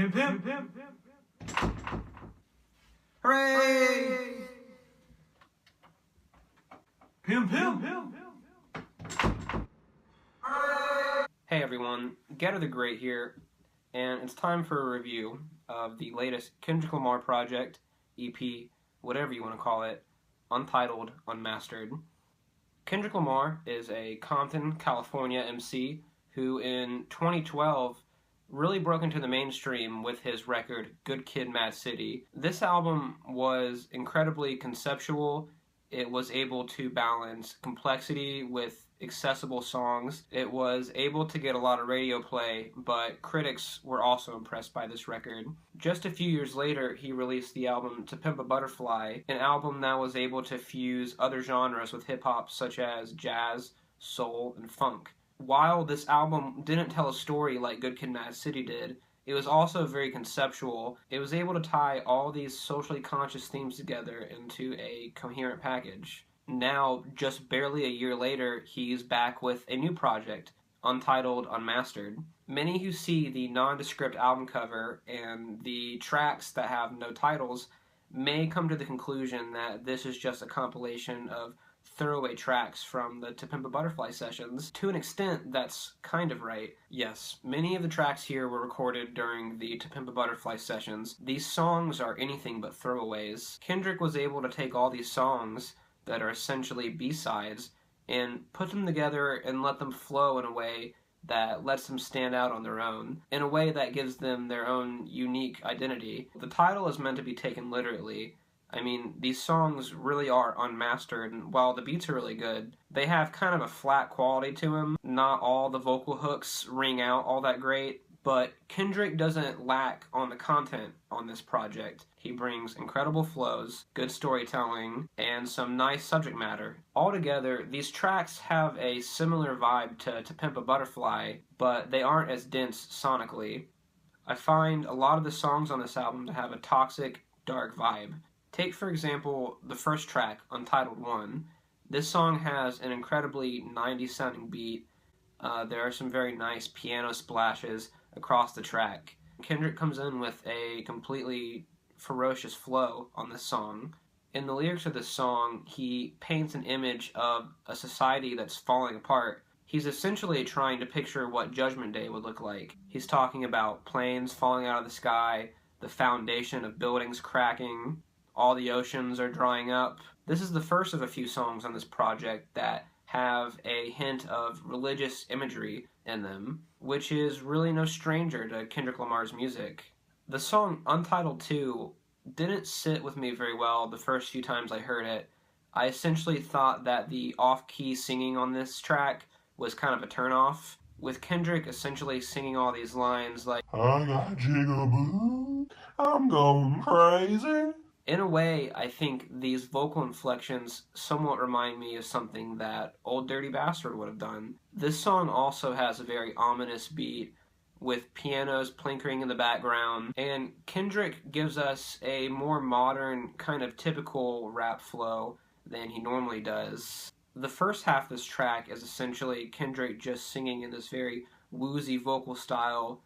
Pimp, pimp, pimp. Hooray! Pimp, pimp, pimp. Hey everyone, Getter the Great here, and it's time for a review of the latest Kendrick Lamar project, EP, whatever you want to call it, Untitled, Unmastered. Kendrick Lamar is a Compton, California MC who in 2012 really broke into the mainstream with his record Good Kid, Mad City. This album was incredibly conceptual. It was able to balance complexity with accessible songs. It was able to get a lot of radio play, but critics were also impressed by this record. Just a few years later, he released the album To Pimp a Butterfly, an album that was able to fuse other genres with hip-hop such as jazz, soul, and funk. While this album didn't tell a story like Good Kid, Mad City did, it was also very conceptual. It was able to tie all these socially conscious themes together into a coherent package. Now, just barely a year later, he's back with a new project, Untitled, Unmastered. Many who see the nondescript album cover and the tracks that have no titles may come to the conclusion that this is just a compilation of throwaway tracks from the To Pimp a Butterfly sessions. To an extent, that's kind of right. Yes, many of the tracks here were recorded during the To Pimp a Butterfly sessions. These songs are anything but throwaways. Kendrick was able to take all these songs that are essentially B-sides and put them together and let them flow in a way that lets them stand out on their own, in a way that gives them their own unique identity. The title is meant to be taken literally. I mean, these songs really are unmastered, and while the beats are really good, they have kind of a flat quality to them. Not all the vocal hooks ring out all that great, but Kendrick doesn't lack on the content on this project. He brings incredible flows, good storytelling, and some nice subject matter. Altogether, these tracks have a similar vibe to Pimp a Butterfly, but they aren't as dense sonically. I find a lot of the songs on this album to have a toxic, dark vibe. Take, for example, the first track, Untitled 1. This song has an incredibly 90s sounding beat. There are some very nice piano splashes across the track. Kendrick comes in with a completely ferocious flow on this song. In the lyrics of this song, he paints an image of a society that's falling apart. He's essentially trying to picture what Judgment Day would look like. He's talking about planes falling out of the sky, the foundation of buildings cracking, all the oceans are drying up. This is the first of a few songs on this project that have a hint of religious imagery in them, which is really no stranger to Kendrick Lamar's music. The song Untitled 2 didn't sit with me very well the first few times I heard it. I essentially thought that the off-key singing on this track was kind of a turn-off, with Kendrick essentially singing all these lines like, I got jigaboo, I'm going crazy. In a way, I think these vocal inflections somewhat remind me of something that Old Dirty Bastard would have done. This song also has a very ominous beat with pianos plinkering in the background, and Kendrick gives us a more modern, kind of typical rap flow than he normally does. The first half of this track is essentially Kendrick just singing in this very woozy vocal style.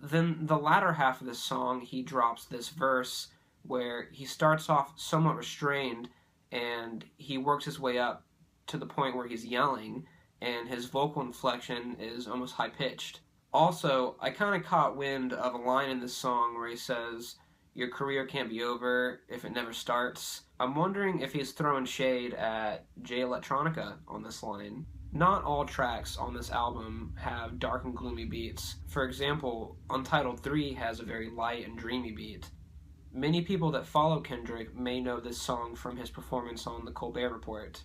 Then the latter half of this song, he drops this verse where he starts off somewhat restrained and he works his way up to the point where he's yelling and his vocal inflection is almost high-pitched. Also, I kind of caught wind of a line in this song where he says, your career can't be over if it never starts. I'm wondering if he's throwing shade at Jay Electronica on this line. Not all tracks on this album have dark and gloomy beats. For example, Untitled 3 has a very light and dreamy beat. Many people that follow Kendrick may know this song from his performance on The Colbert Report.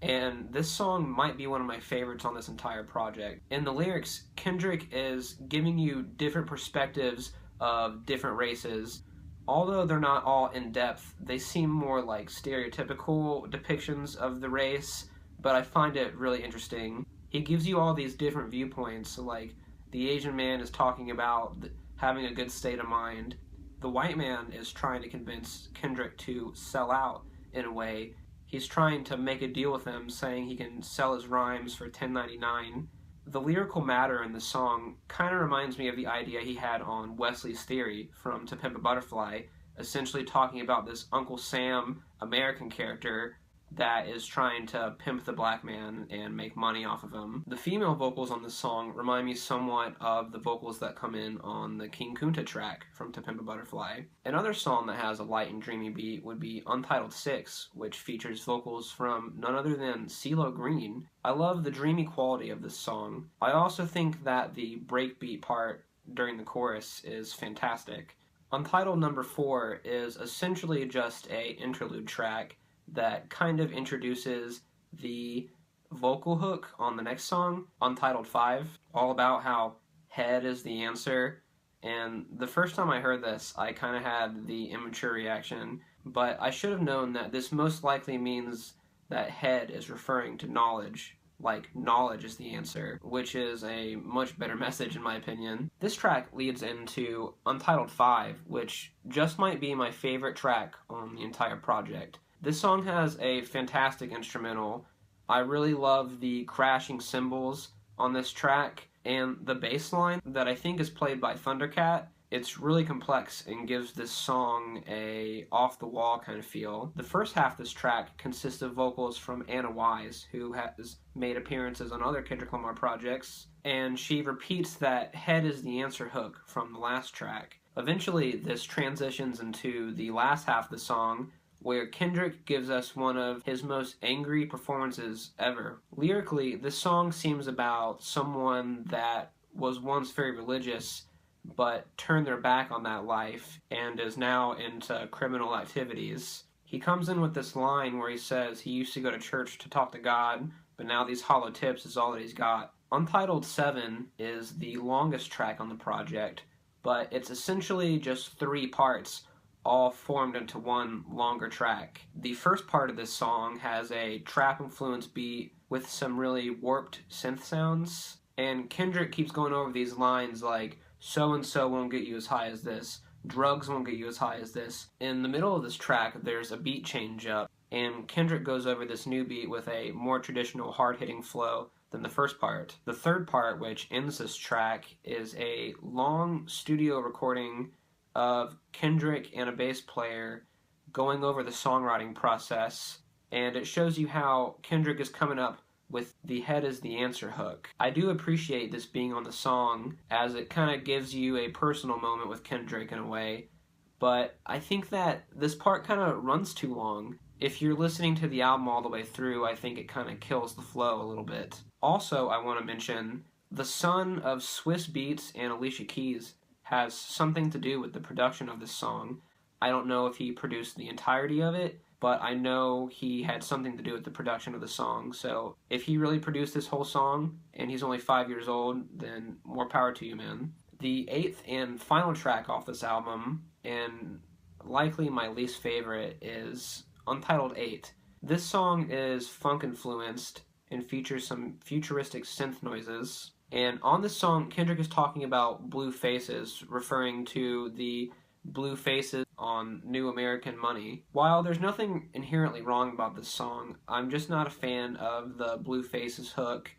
And this song might be one of my favorites on this entire project. In the lyrics, Kendrick is giving you different perspectives of different races. Although they're not all in-depth, they seem more like stereotypical depictions of the race, but I find it really interesting. He gives you all these different viewpoints, like the Asian man is talking about having a good state of mind. The white man is trying to convince Kendrick to sell out in a way. He's trying to make a deal with him, saying he can sell his rhymes for $10.99. The lyrical matter in the song kind of reminds me of the idea he had on Wesley's Theory from To Pimp a Butterfly, essentially talking about this Uncle Sam American character that is trying to pimp the black man and make money off of him. The female vocals on this song remind me somewhat of the vocals that come in on the King Kunta track from To Pimp a Butterfly. Another song that has a light and dreamy beat would be Untitled 6, which features vocals from none other than CeeLo Green. I love the dreamy quality of this song. I also think that the breakbeat part during the chorus is fantastic. Untitled number 4 is essentially just a interlude track that kind of introduces the vocal hook on the next song, Untitled 5, all about how head is the answer. And the first time I heard this, I kind of had the immature reaction, but I should have known that this most likely means that head is referring to knowledge, like knowledge is the answer, which is a much better message in my opinion. This track leads into Untitled 5, which just might be my favorite track on the entire project. This song has a fantastic instrumental. I really love the crashing cymbals on this track, and the bass line that I think is played by Thundercat. It's really complex and gives this song a off-the-wall kind of feel. The first half of this track consists of vocals from Anna Wise, who has made appearances on other Kendrick Lamar projects, and she repeats that head is the answer hook from the last track. Eventually, this transitions into the last half of the song, where Kendrick gives us one of his most angry performances ever. Lyrically, this song seems about someone that was once very religious, but turned their back on that life and is now into criminal activities. He comes in with this line where he says he used to go to church to talk to God, but now these hollow tips is all that he's got. Untitled 7 is the longest track on the project, but it's essentially just 3 parts, all formed into one longer track. The first part of this song has a trap-influenced beat with some really warped synth sounds, and Kendrick keeps going over these lines like, so-and-so won't get you as high as this, drugs won't get you as high as this. In the middle of this track, there's a beat change up, and Kendrick goes over this new beat with a more traditional hard-hitting flow than the first part. The third part, which ends this track, is a long studio recording of Kendrick and a bass player going over the songwriting process, and it shows you how Kendrick is coming up with the head is the answer hook. I do appreciate this being on the song, as it kind of gives you a personal moment with Kendrick in a way, but I think that this part kind of runs too long. If you're listening to the album all the way through, I think it kind of kills the flow a little bit. Also, I want to mention, the son of Swiss Beats and Alicia Keys has something to do with the production of this song. I don't know if he produced the entirety of it, but I know he had something to do with the production of the song. So if he really produced this whole song, and he's only 5 years old, then more power to you, man. The 8th and final track off this album, and likely my least favorite, is Untitled 8. This song is funk-influenced and features some futuristic synth noises. And on this song, Kendrick is talking about blue faces, referring to the blue faces on New American Money. While there's nothing inherently wrong about this song, I'm just not a fan of the blue faces hook,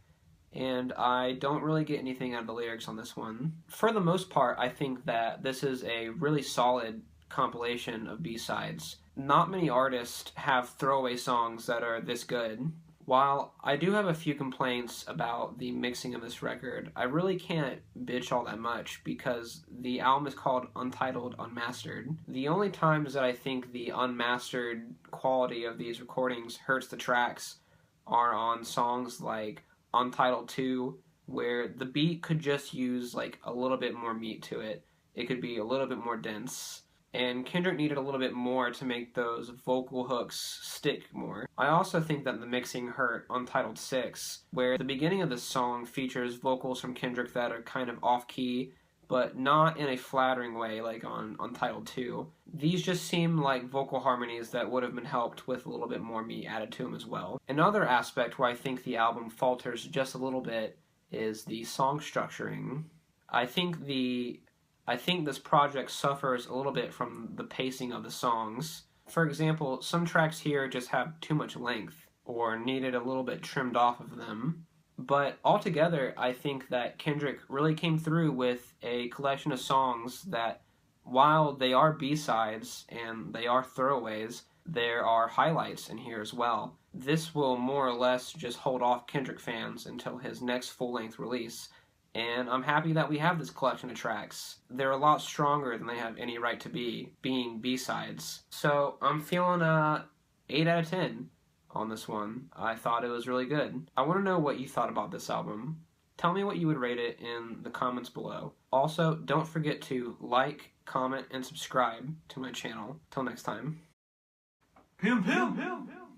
and I don't really get anything out of the lyrics on this one. For the most part, I think that this is a really solid compilation of B-sides. Not many artists have throwaway songs that are this good. While I do have a few complaints about the mixing of this record, I really can't bitch all that much because the album is called Untitled, Unmastered. The only times that I think the unmastered quality of these recordings hurts the tracks are on songs like Untitled 2, where the beat could just use like a little bit more meat to it. It could be a little bit more dense. And Kendrick needed a little bit more to make those vocal hooks stick more. I also think that the mixing hurt Untitled 6, where the beginning of the song features vocals from Kendrick that are kind of off-key, but not in a flattering way like on Untitled 2. These just seem like vocal harmonies that would have been helped with a little bit more meat added to them as well. Another aspect where I think the album falters just a little bit is the song structuring. I think this project suffers a little bit from the pacing of the songs. For example, some tracks here just have too much length, or needed a little bit trimmed off of them. But altogether, I think that Kendrick really came through with a collection of songs that, while they are B-sides and they are throwaways, there are highlights in here as well. This will more or less just hold off Kendrick fans until his next full-length release, and I'm happy that we have this collection of tracks. They're a lot stronger than they have any right to be, being B-sides. So I'm feeling 8 out of 10 on this one. I thought it was really good. I want to know what you thought about this album. Tell me what you would rate it in the comments below. Also, don't forget to like, comment, and subscribe to my channel. Till next time. Pim, pim, pim, pim.